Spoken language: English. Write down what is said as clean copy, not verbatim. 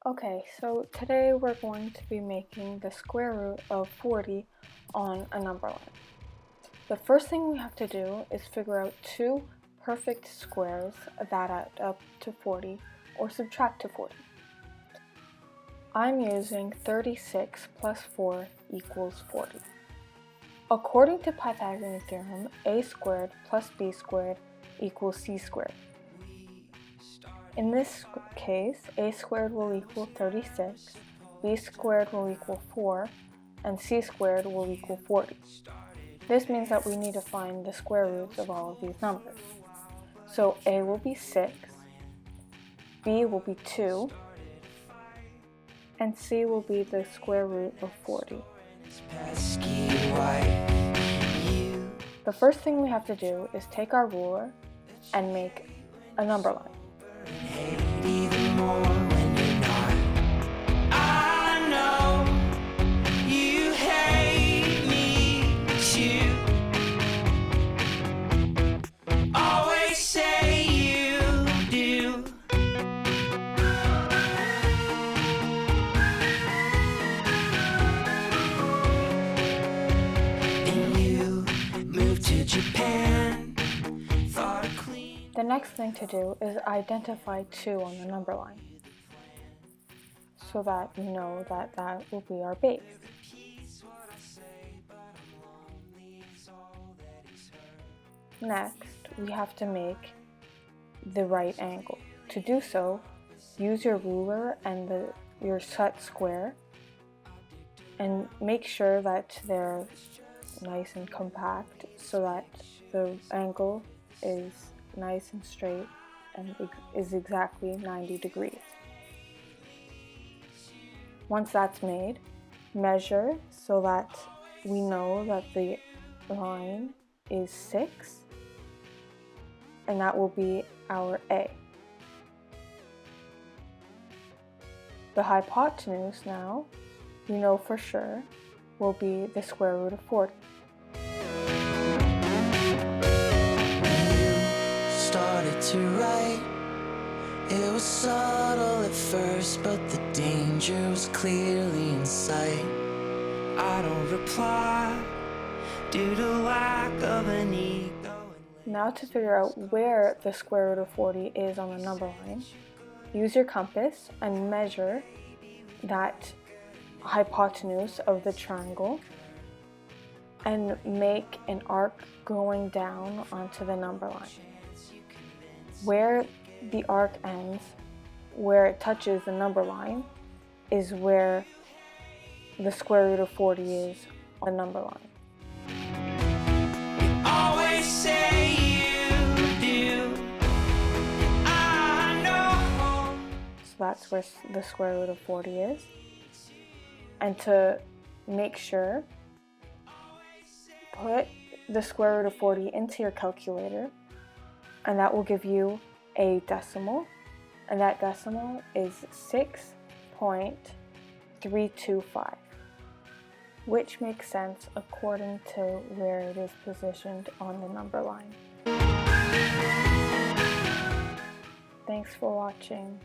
Okay, so today we're going to be making the square root of 40 on a number line. The first thing we have to do is figure out two perfect squares that add up to 40 or subtract to 40. I'm using 36 plus 4 equals 40. According to Pythagorean theorem, a squared plus b squared equals c squared. In this case, a squared will equal 36, b squared will equal 4, and c squared will equal 40. This means that we need to find the square roots of all of these numbers. So a will be 6, b will be 2, and c will be the square root of 40. The first thing we have to do is take our ruler and make a number line. The next thing to do is identify 2 on the number line, so that we know that that will be our base. Next, we have to make the right angle. To do so, use your ruler and your set square and make sure that they're nice and compact so that the angle is nice and straight and is exactly 90 degrees. Once that's made, measure so that we know that the line is 6, and that will be our A. The hypotenuse now, we know for sure, will be the square root of 40. Started to write. It was subtle at first, but the danger was clearly in sight. I don't reply due to lack of an ego. Now to figure out where the square root of 40 is on the number line, use your compass and measure that hypotenuse of the triangle and make an arc going down onto the number line. Where the arc ends, where it touches the number line, is where the square root of 40 is on the number line. You always say you do. I know. So that's where the square root of 40 is. And to make sure, put the square root of 40 into your calculator, and that will give you a decimal, and that decimal is 6.325, which makes sense according to where it is positioned on the number line. Thanks for watching.